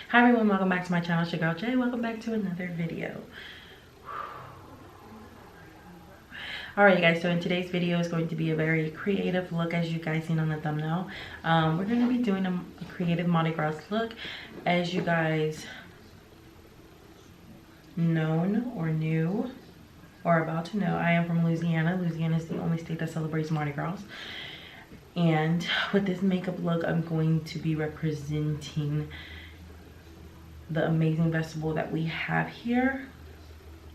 Hi everyone, welcome back to my channel. It's your girl Jay. Welcome back to another video. Alright you guys, so in today's video is going to be a very creative look, as you guys seen on the thumbnail. We're going to be doing a creative Mardi Gras look. As you guys known or knew or about to know, I am from Louisiana. Louisiana is the only state that celebrates Mardi Gras. And with this makeup look, I'm going to be representing the amazing festival that we have here.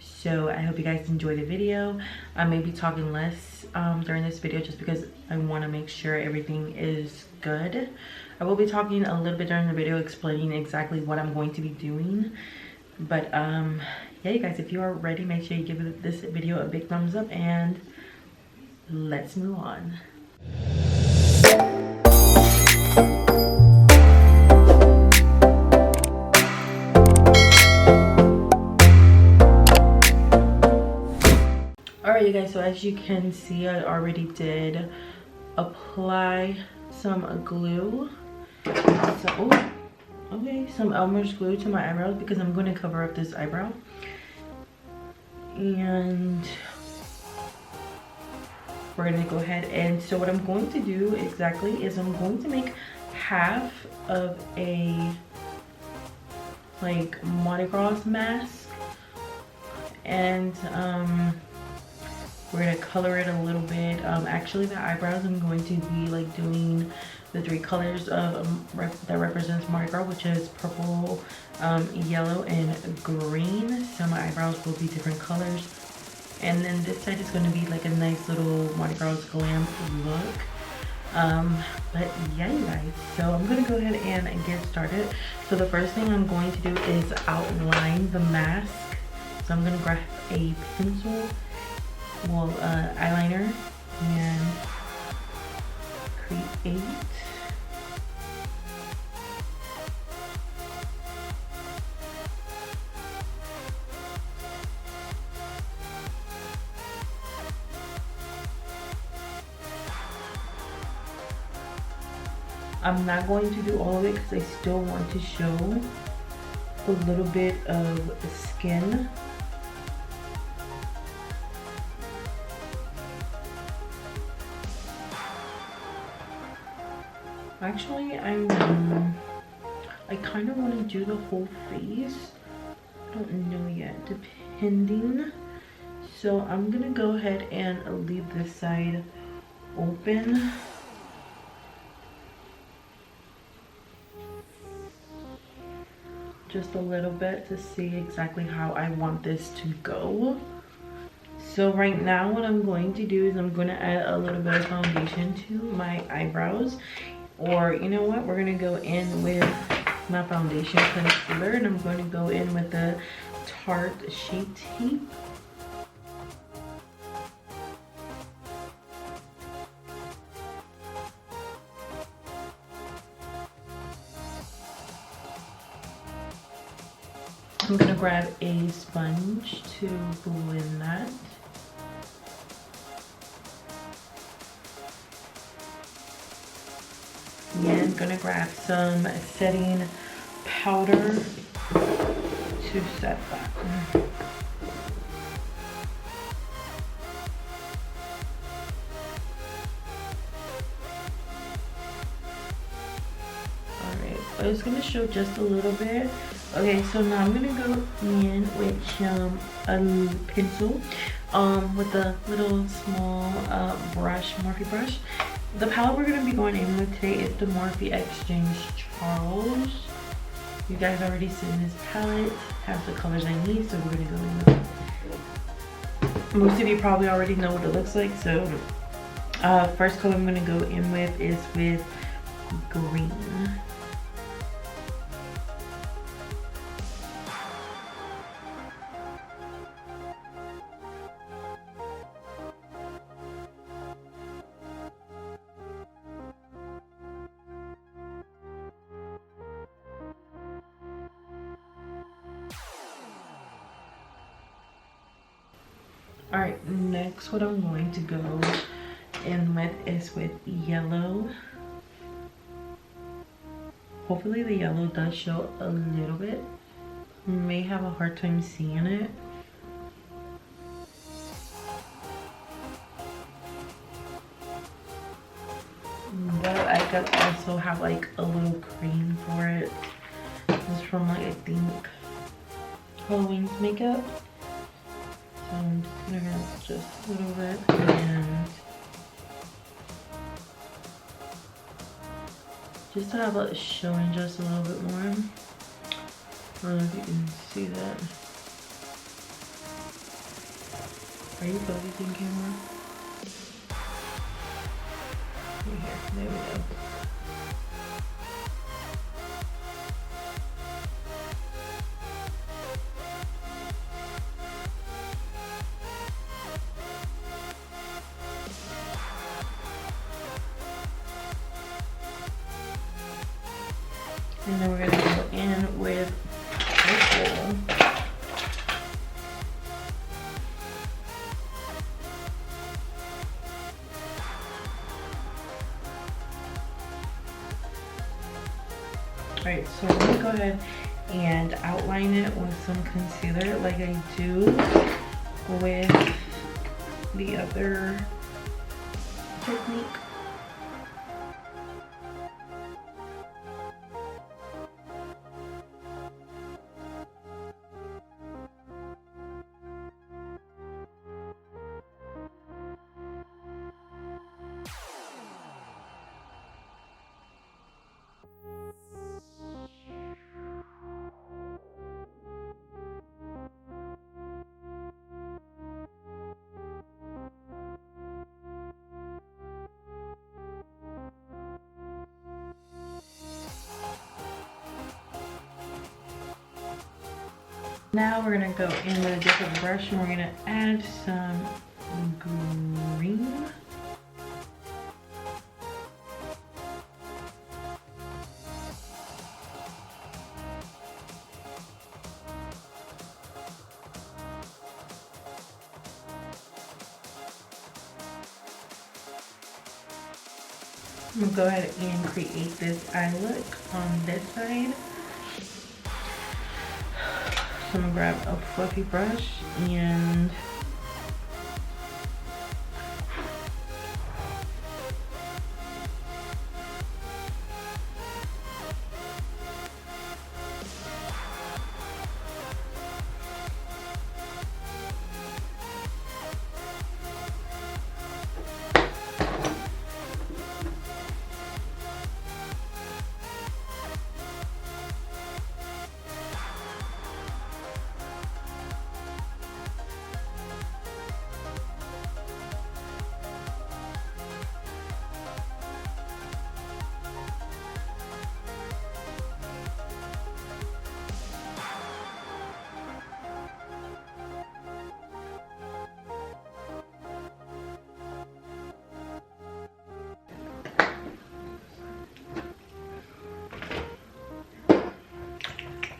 So I hope you guys enjoy the video. I may be talking less during this video just because I want to make sure everything is good. I will be talking a little bit during the video explaining exactly what I'm going to be doing. But yeah you guys, if you are ready, make sure you give this video a big thumbs up and let's move on. Alright you guys, so as you can see, I already did apply some glue. So, some Elmer's glue to my eyebrows because I'm going to cover up this eyebrow. And we're going to go ahead, and so what I'm going to do exactly is I'm going to make half of a like Mardi Gras mask, and we're gonna color it a little bit. Actually the eyebrows, I'm going to be like doing the three colors of that represents Mardi Gras, which is purple, yellow, and green. So my eyebrows will be different colors. And then this side is going to be like a nice little Mardi Gras glam look. But yeah you guys, so I'm gonna go ahead and get started. So the first thing I'm going to do is outline the mask. So I'm gonna grab a pencil, eyeliner, and create I'm not going to do all of it because I still want to show a little bit of skin. Actually, I kind of want to do the whole face. I don't know yet, depending. So I'm gonna go ahead and leave this side open. Just a little bit to see exactly how I want this to go. So right now what I'm going to do is I'm going to add a little bit of foundation to my eyebrows. Or you know what, we're going to go in with my foundation concealer, and I'm going to go in with the Tarte Shape Tape. I'm gonna grab a sponge to blend that. And I'm gonna grab some setting powder to set that. Alright, I was gonna show just a little bit. Okay, so now I'm gonna go in with a pencil with a little small brush, Morphe brush. The palette we're gonna be going in with today is the Morphe Exchange Charles. You guys already seen this palette, has the colors I need, so we're gonna go in with it. Most of you probably already know what it looks like, so first color I'm gonna go in with is with green. Alright, next what I'm going to go in with is with yellow. Hopefully the yellow does show a little bit. May have a hard time seeing it. But I could also have like a little cream for it. It's from like, I think, Halloween's makeup. So I'm just gonna grab just a little bit and just to have it showing just a little bit more. I don't know if you can see that. Are you focusing, camera? Right here, there we go. And then we're gonna go in with purple. Alright, so I'm gonna go ahead and outline it with some concealer like I do with the other technique. Now we're gonna go in with a different brush and we're gonna add some green. I'm gonna go ahead and create this eye look on this side. I'm gonna grab a fluffy brush and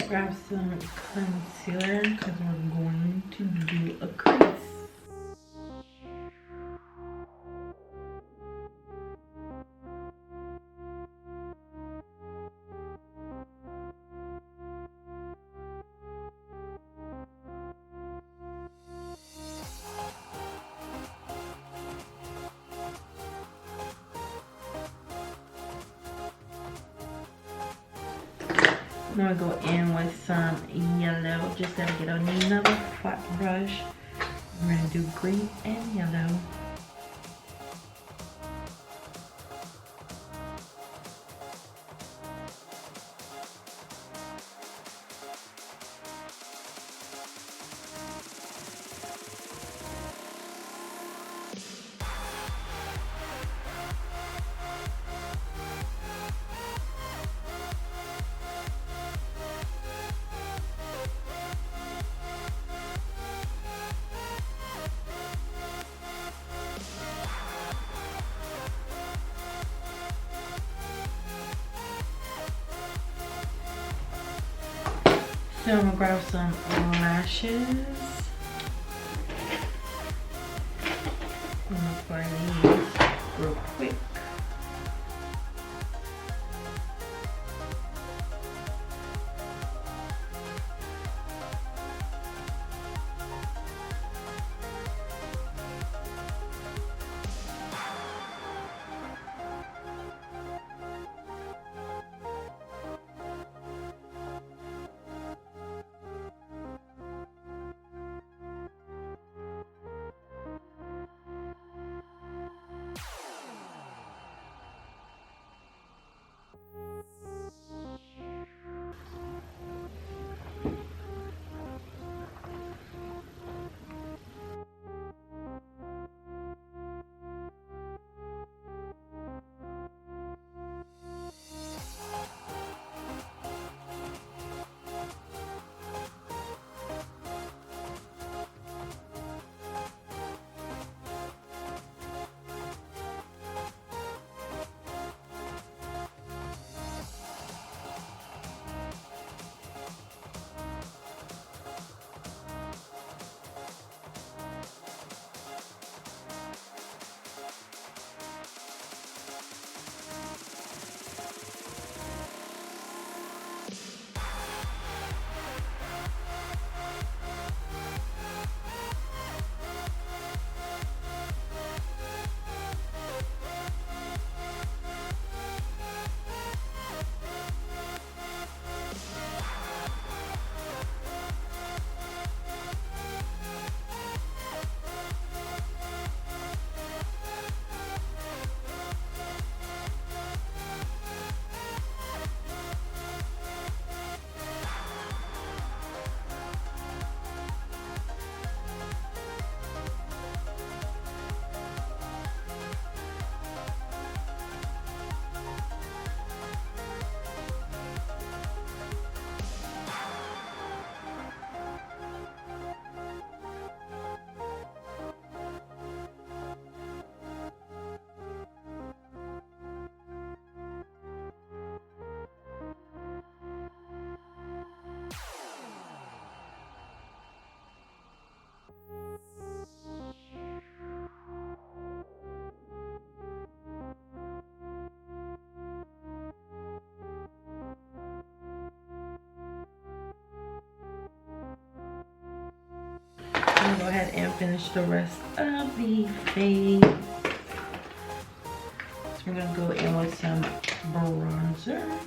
grab some concealer because we're going to do a crease. I'm gonna go in with some yellow. Just gotta get another flat brush. We're gonna do green and yellow. So I'm gonna grab some lashes. I'm gonna apply these real quick. gonna go ahead and finish the rest of the face. So we're gonna go in with some bronzer.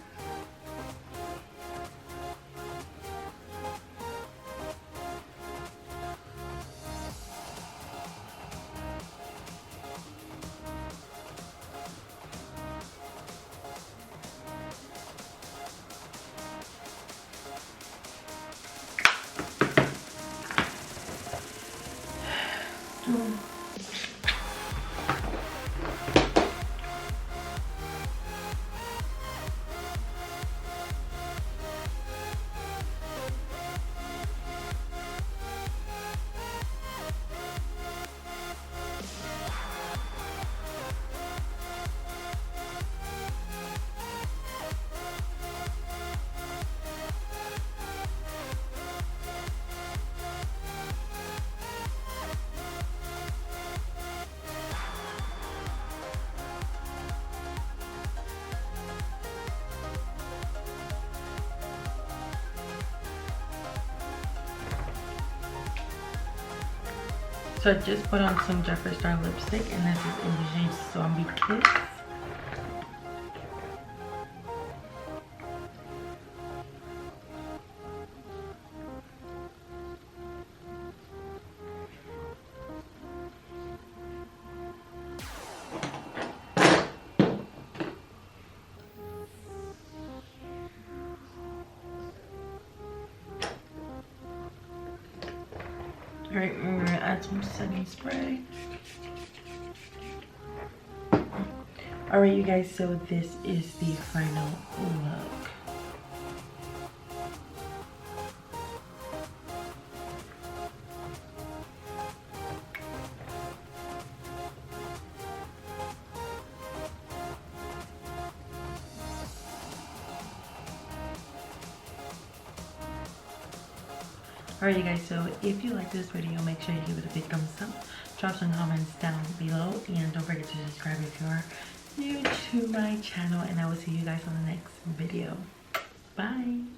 So I just put on some Jeffree Star lipstick, and this is in the shade Zombie Kiss. Alright, we're gonna add some setting spray. Alright, you guys, so this is the final look. Alright, you guys, so if you like this video, make sure you give it a big thumbs up, drop some comments down below, and don't forget to subscribe if you are new to my channel, and I will see you guys on the next video. Bye!